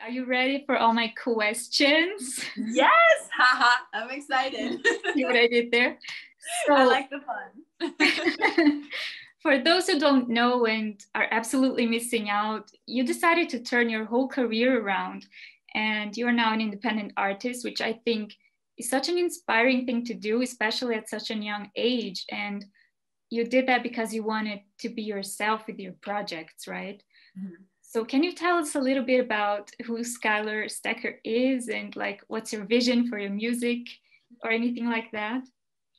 Are you ready for all my questions? Yes, haha, I'm excited. See what I did there? So, I like the fun. For those who don't know and are absolutely missing out, you decided to turn your whole career around, and you are now an independent artist, which I think is such an inspiring thing to do, especially at such a young age. And you did that because you wanted to be yourself with your projects, right? Mm-hmm. So can you tell us a little bit about who Skylar Stecker is and like what's your vision for your music or anything like that?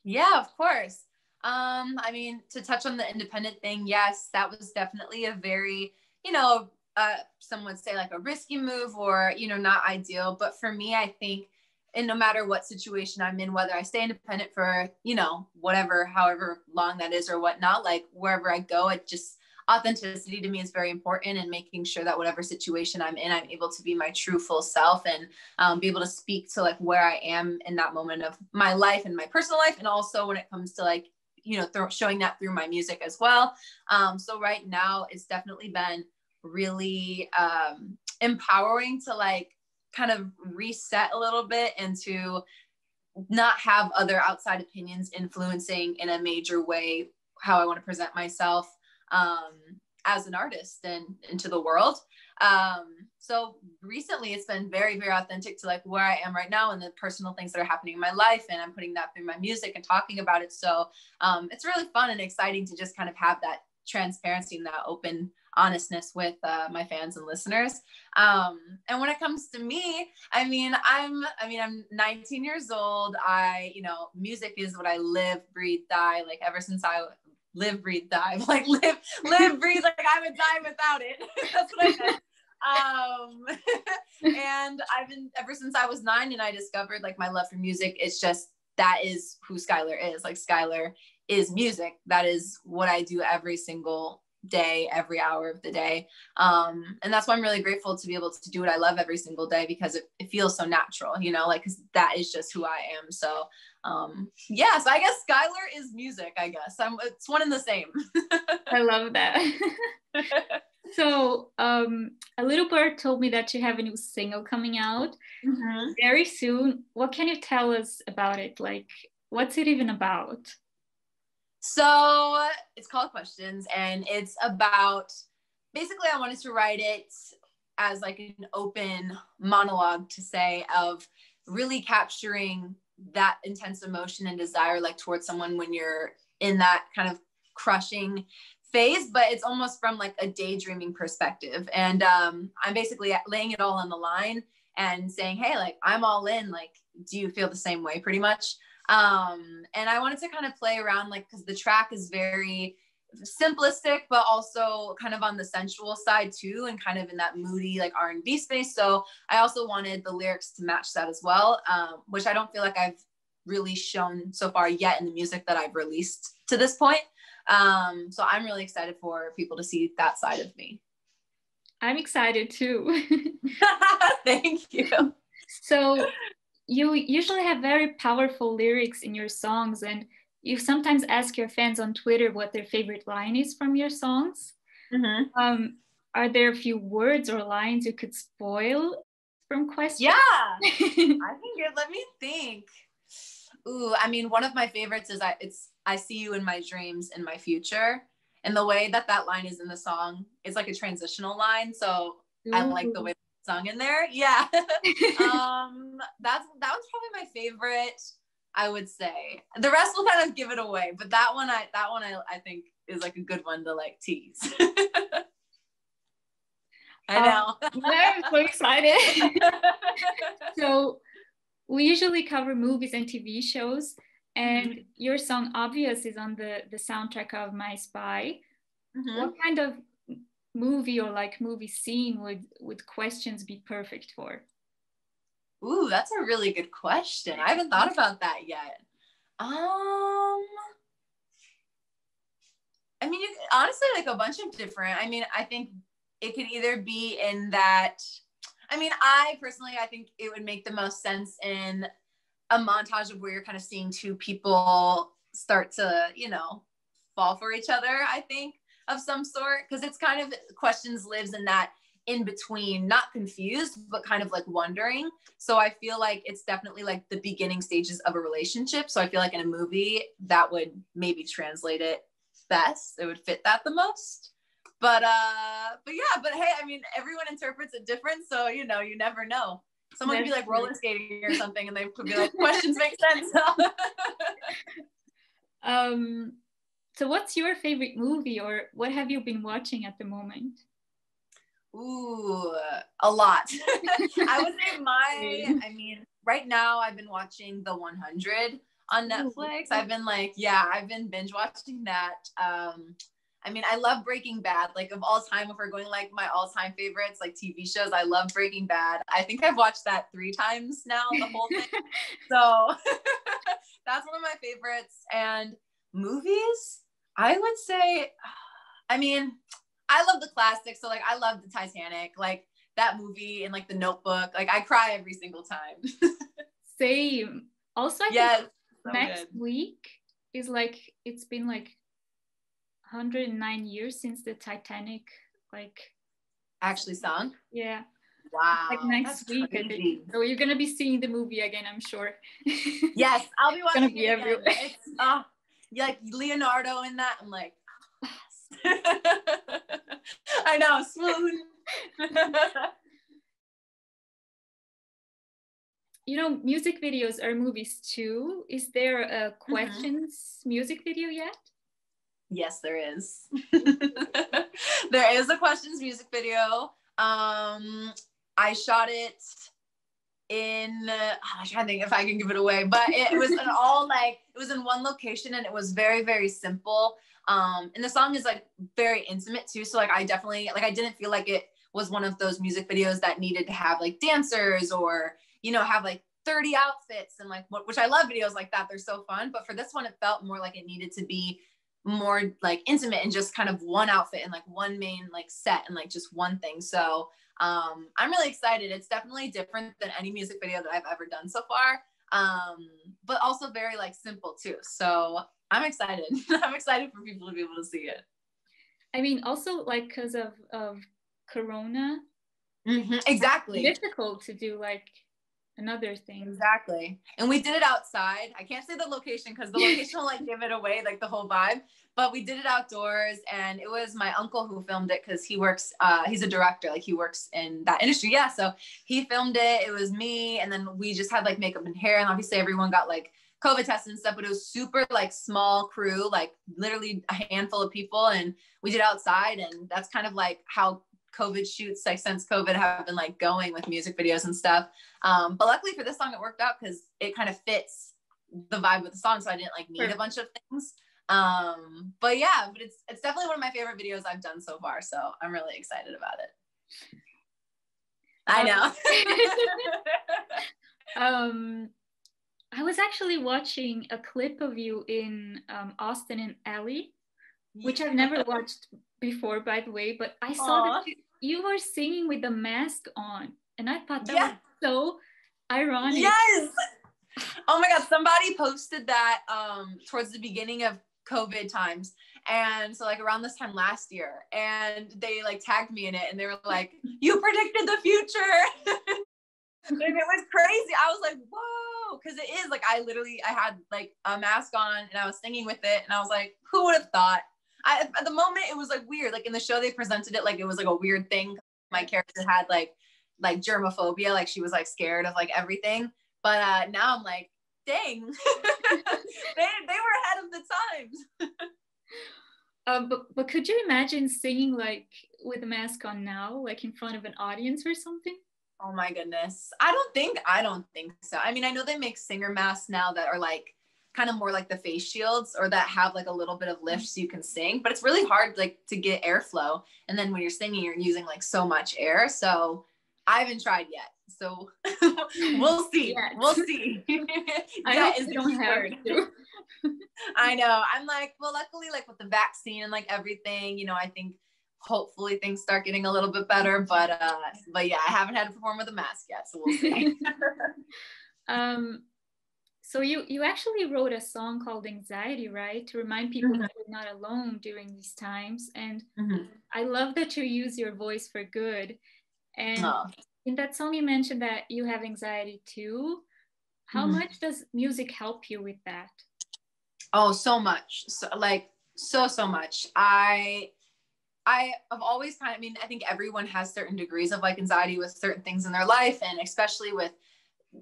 Yeah, of course. I mean, to touch on the independent thing, yes, that was definitely a very, some would say like a risky move or, not ideal. But for me, I think, and no matter what situation I'm in, whether I stay independent for, whatever, however long that is or whatnot, like wherever I go, it just, authenticity to me is very important, and making sure that whatever situation I'm in, I'm able to be my true full self and be able to speak to like where I am in that moment of my life and my personal life. And also when it comes to like, showing that through my music as well. So right now it's definitely been really empowering to like kind of reset a little bit and to not have other outside opinions influencing in a major way how I want to present myself as an artist and into the world. So recently it's been very, very authentic to like where I am right now and the personal things that are happening in my life. And I'm putting that through my music and talking about it. So it's really fun and exciting to just kind of have that transparency and that open honestness with my fans and listeners. And when it comes to me, I'm 19 years old. Music is what I live, breathe, die. Like ever since I live, breathe, die, like live, breathe, like I would die without it. That's what I meant. And I've been, ever since I was 9 and I discovered like my love for music, it's just, that is who Skylar is. Like Skylar is music. That is what I do every single day, every hour of the day. And that's why I'm really grateful to be able to do what I love every single day, because it feels so natural, like, cause that is just who I am. So yeah, so I guess Skylar is music, I guess. It's one and the same. I love that. So a little bird told me that you have a new single coming out very soon. What can you tell us about it? Like, what's it even about? So it's called Questions, and it's about, basically I wanted to write it as like an open monologue to say of really capturing that intense emotion and desire like towards someone when you're in that kind of crushing phase, but it's almost from like a daydreaming perspective. And I'm basically laying it all on the line and saying, hey, like I'm all in, like, do you feel the same way, pretty much? And I wanted to kind of play around, like, because the track is very simplistic, but also kind of on the sensual side too, and kind of in that moody like R&B space. So I also wanted the lyrics to match that as well, which I don't feel like I've really shown so far yet in the music that I've released to this point. So I'm really excited for people to see that side of me. I'm excited too. Thank you. So you usually have very powerful lyrics in your songs, and you sometimes ask your fans on Twitter what their favorite line is from your songs. Are there a few words or lines you could spoil from Questions? Yeah, I think let me think. Ooh, I mean, one of my favorites is I see you in my dreams in my future. And the way that line is in the song is like a transitional line. So I like the way it's sung in there. Yeah. That was probably my favorite, I would say. The rest will kind of give it away, but that one I think is like a good one to like tease. I know. I'm so excited. So we usually cover movies and TV shows, and your song Obvious is on the soundtrack of My Spy. What kind of movie or like movie scene would Questions be perfect for? Ooh, that's a really good question. I haven't thought about that yet. I mean, honestly, like a bunch of different, I think it could either be in that, I personally, I think it would make the most sense in a montage of where you're kind of seeing two people start to, fall for each other, I think, of some sort. Because it's kind of, Questions lives in that in between, not confused, but kind of like wondering. So I feel like it's definitely like the beginning stages of a relationship. So I feel like in a movie that would maybe translate it best. It would fit that the most. But hey, I mean, everyone interprets it different. So, you know, you never know. Someone could be like roller skating or something and they could be like, questions make sense. So what's your favorite movie, or what have you been watching at the moment? Ooh, a lot. I would say I mean, right now I've been watching The 100 on Netflix. I've been binge watching that. I mean, I love Breaking Bad. Like, of all time, if we're going like my all-time favorites, like TV shows, I love Breaking Bad. I think I've watched that 3 times now, the whole thing. So that's one of my favorites. And movies, I would say, I mean, I love the classics. So like, I love the Titanic, like that movie and like the Notebook. Like I cry every single time. Same. Also, I think next week is like, it's been like 109 years since the Titanic like actually sunk. Yeah. Wow. Like next week, I think. So you're gonna be seeing the movie again, I'm sure. Yes, I'll be watching it again. Everywhere. It's like Leonardo in that. I'm like, yes. I know, swoon. You know, music videos are movies too. Is there a Questions music video yet? Yes, there is. There is a Questions music video. I shot it in I'm trying to think if I can give it away, but it was it was in one location and it was very, very simple. And the song is like very intimate too. So like I definitely I didn't feel like it was one of those music videos that needed to have like dancers or, you know, have like 30 outfits and like which I love videos like that. They're so fun. But for this one, it felt more like it needed to be more like intimate and just kind of one outfit and like one main like set and like just one thing. So I'm really excited. It's definitely different than any music video that I've ever done so far. But also very like simple too. So I'm excited. I'm excited for people to be able to see it. I mean, also like because of Corona. Exactly. It's difficult to do like another thing. Exactly. And we did it outside. I can't say the location because the location will like give it away, like the whole vibe. But we did it outdoors and it was my uncle who filmed it because he works, he's a director, like he works in that industry. Yeah. So he filmed it. It was me. And then we just had like makeup and hair. And obviously everyone got like COVID tests and stuff, but it was super like small crew, like literally a handful of people. And we did outside. And that's kind of like how COVID shoots, like since COVID, have been like going with music videos and stuff. But luckily for this song, it worked out because it kind of fits the vibe of the song. So I didn't like need a bunch of things. But yeah, but it's definitely one of my favorite videos I've done so far. So I'm really excited about it. I know. I was actually watching a clip of you in Austin and Ally, which I've never watched before, by the way, but I saw that you were singing with the mask on, and I thought that was so ironic. Yes. Oh my God, somebody posted that towards the beginning of COVID times, and so like around this time last year, and they like tagged me in it, and they were like, "You predicted the future." And it was crazy. I was like, "Whoa," because it is like I had like a mask on, and I was singing with it, and I was like, "Who would have thought?" At the moment it was like weird. Like in the show they presented it like it was like a weird thing. My character had like germophobia, like she was like scared of like everything. But now I'm like, dang, they were ahead of the times. But could you imagine singing like with a mask on now, like in front of an audience or something? Oh my goodness. I don't think so. I mean, I know they make singer masks now that are like kind of more like the face shields or that have like a little bit of lift so you can sing, but it's really hard like to get airflow. And then when you're singing, you're using like so much air. So I haven't tried yet. So we'll see. We'll see. That is the key word. I know. I'm like, well, luckily like with the vaccine and like everything, you know, I think hopefully things start getting a little bit better, but yeah, I haven't had to perform with a mask yet. So we'll see. So you actually wrote a song called Anxiety, right? To remind people that we're not alone during these times. And I love that you use your voice for good. And Oh. in that song, you mentioned that you have anxiety too. How much does music help you with that? Oh, so much. So like so much. I have always kind of, I mean, I think everyone has certain degrees of like anxiety with certain things in their life, and especially with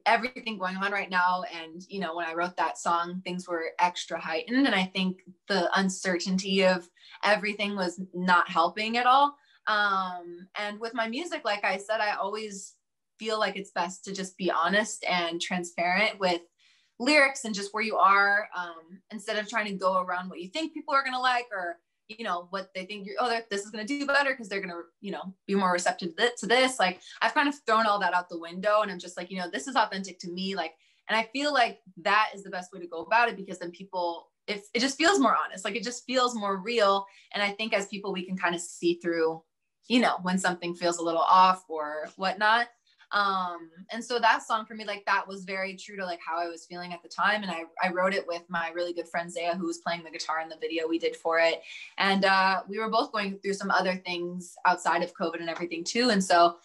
everything going on right now. And, you know, when I wrote that song, things were extra heightened. And I think the uncertainty of everything was not helping at all. And with my music, like I said, I always feel like it's best to just be honest and transparent with lyrics and just where you are, instead of trying to go around what you think people are going to like, or, you know, what they think this is going to do better because they're going to, you know, be more receptive to this. Like I've kind of thrown all that out the window, and I'm just like, you know, this is authentic to me. Like, and I feel like that is the best way to go about it, because then people, if it just feels more honest, like it just feels more real. And I think as people, we can kind of see through, you know, when something feels a little off or whatnot. And so that song for me, like that was very true to like how I was feeling at the time. And I wrote it with my really good friend Zaya, who was playing the guitar in the video we did for it. And we were both going through some other things outside of COVID and everything too. And so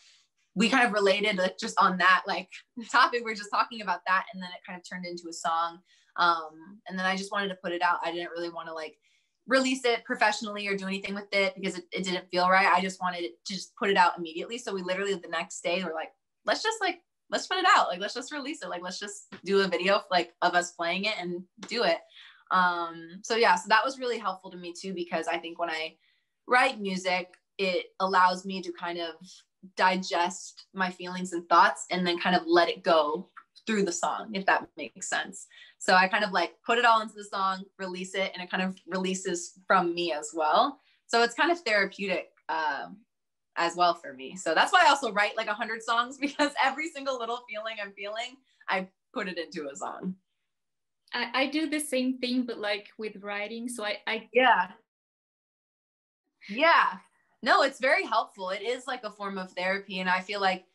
we kind of related like, just on that like topic. We were just talking about that, and then it kind of turned into a song. And then I just wanted to put it out. I didn't really want to like release it professionally or do anything with it, because it didn't feel right. I just wanted to just put it out immediately. So we literally the next day were like, let's put it out. Like, let's just release it. Like, let's just do a video like of us playing it and do it. So yeah, so that was really helpful to me too, because I think when I write music, it allows me to kind of digest my feelings and thoughts and then kind of let it go through the song, if that makes sense. So I kind of like put it all into the song, release it, and it kind of releases from me as well. So it's kind of therapeutic, as well for me. So that's why I also write like 100 songs, because every single little feeling I'm feeling, I put it into a song. I do the same thing, but like with writing. So I yeah. No, it's very helpful. It is like a form of therapy. And I feel like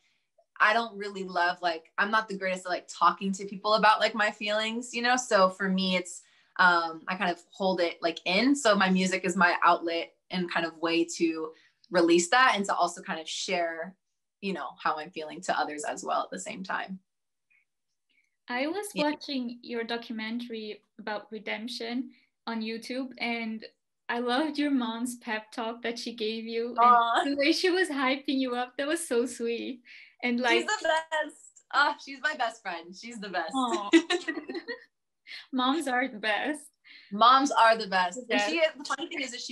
I don't really love, like, I'm not the greatest at like talking to people about like my feelings, you know? So for me, it's, I kind of hold it like in. So my music is my outlet and kind of way to release that, and to also kind of share, you know, how I'm feeling to others as well at the same time. I was watching your documentary about redemption on YouTube, and I loved your mom's pep talk that she gave you. And the way she was hyping you up, that was so sweet. And like, she's the best. She's my best friend. She's the best. Moms are the best. Moms are the best. And the funny thing is that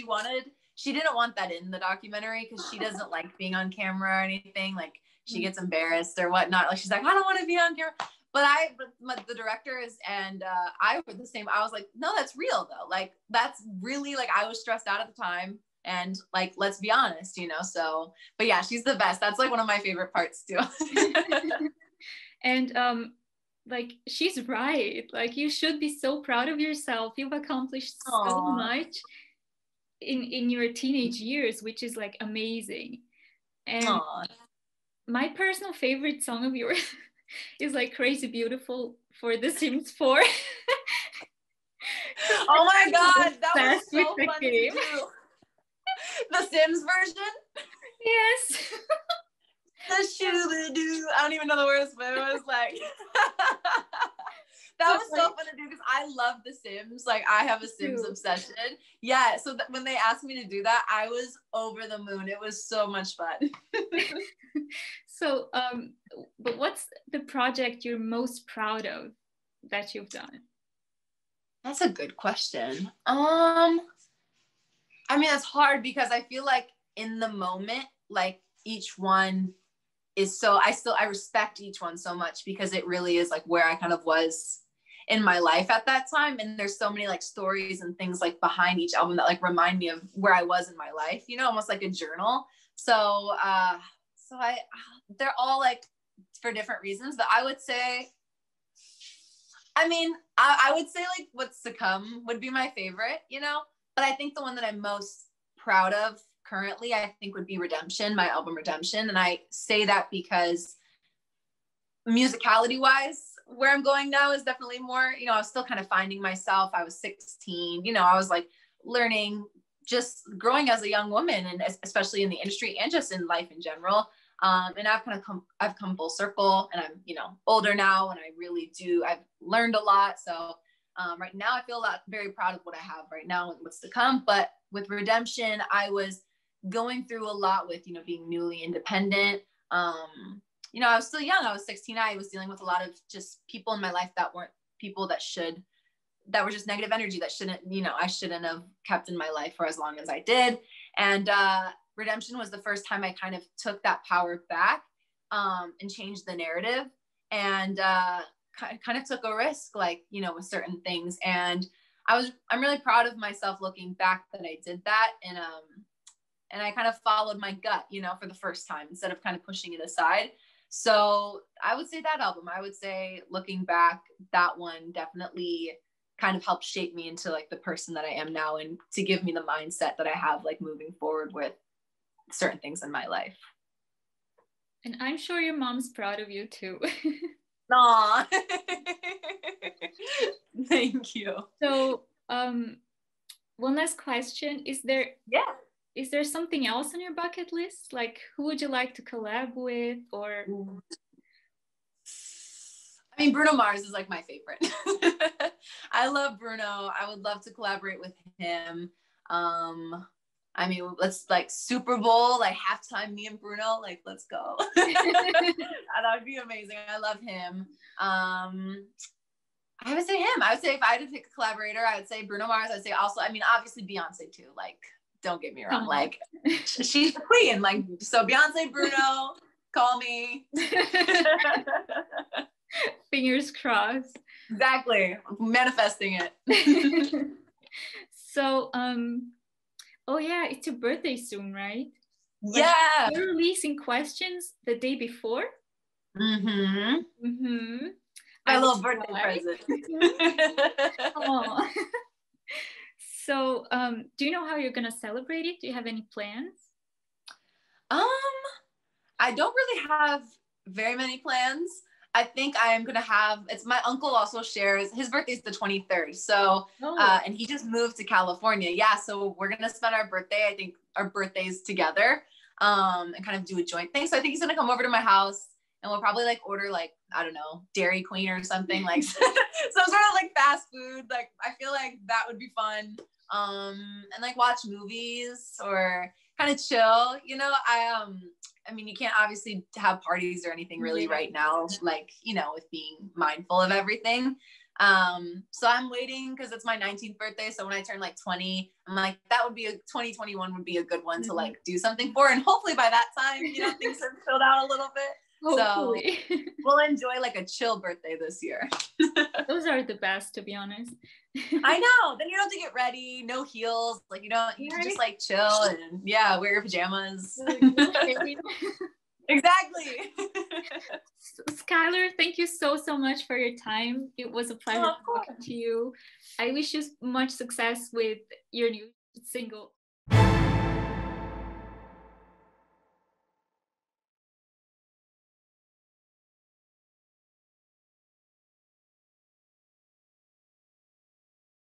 she didn't want that in the documentary, because she doesn't like being on camera or anything. Like she gets embarrassed or whatnot. Like she's like, I don't want to be on camera. But the directors and I were the same. I was like, no, that's real though. Like that's really, like, I was stressed out at the time, and like, let's be honest, you know? So, but yeah, she's the best. That's like one of my favorite parts too. And like, she's right. Like, you should be so proud of yourself. You've accomplished so much in your teenage years, which is like amazing. And my personal favorite song of yours is like Crazy Beautiful for The Sims 4. Oh my God, that was so fun to do. The Sims version? Yes. The shoo-ba-doo. I don't even know the words, but it was like that was so fun to do, because I love The Sims. Like I have a Sims obsession. Yeah, so when they asked me to do that, I was over the moon. It was so much fun. So, but what's the project you're most proud of that you've done? That's a good question. I mean, it's hard, because I feel like in the moment, like each one is so, I respect each one so much, because it really is like where I kind of was in my life at that time. And there's so many like stories and things like behind each album that like remind me of where I was in my life, you know, almost like a journal. So, they're all like for different reasons, but I would say, I mean, I would say like What's to Come would be my favorite, you know, but I think the one that I'm most proud of currently, I think, would be Redemption, my album Redemption. And I say that because musicality wise, where I'm going now is definitely more, you know, I was still kind of finding myself. I was 16, you know, I was like learning, just growing as a young woman, and especially in the industry and just in life in general. And I've come full circle, and I'm, older now, and I've learned a lot. So right now I feel very proud of what I have right now and what's to come. But with redemption, I was going through a lot with, being newly independent. I was still young. I was 16. I was dealing with a lot of just people in my life that weren't people that were just negative energy that I shouldn't have kept in my life for as long as I did. And redemption was the first time I kind of took that power back and changed the narrative, and kind of took a risk, with certain things. And I'm really proud of myself looking back that I did that. And I kind of followed my gut, for the first time instead of kind of pushing it aside. So I would say that album, I would say looking back, that one definitely kind of helped shape me into the person that I am now, and to give me the mindset that I have moving forward with certain things in my life. And I'm sure your mom's proud of you too. Aw. Thank you. So one last question. Is there something else on your bucket list? Who would you like to collab with, or? I mean, Bruno Mars is my favorite. I love Bruno. I would love to collaborate with him. I mean, let's Super Bowl, halftime, me and Bruno, let's go. That would be amazing. I love him. I would say him. I would say if I had to pick a collaborator, I would say Bruno Mars. I'd say also, I mean, obviously Beyonce too. Don't get me wrong. She's the queen. So Beyonce, Bruno, call me. Fingers crossed. Exactly. Manifesting it. So, oh yeah, it's your birthday soon, right? Yeah. You're releasing questions the day before? Mm-hmm. Mm-hmm. My little birthday present. Oh. So, do you know how you're gonna celebrate it? Do you have any plans? I don't really have very many plans. I think I am gonna have. It's my uncle also shares. His birthday's the 23rd. So, and he just moved to California. Yeah, so we're gonna spend our birthdays together, and kind of do a joint thing. So I think he's gonna come over to my house, and we'll probably order I don't know, Dairy Queen or something, some sort of fast food. I feel that would be fun. And watch movies or kind of chill. I mean, you can't obviously have parties or anything really right now, with being mindful of everything. So I'm waiting because it's my 19th birthday. So when I turn 20, I'm that would be 2021 would be a good one to do something for. And hopefully by that time, things have chilled out a little bit. Hopefully. So we'll enjoy a chill birthday this year. Those are the best, to be honest. I know. Then you don't have to get ready, no heels. You can just chill and wear your pajamas. Exactly. Skylar, thank you so much for your time. It was a pleasure talking to you. I wish you much success with your new single.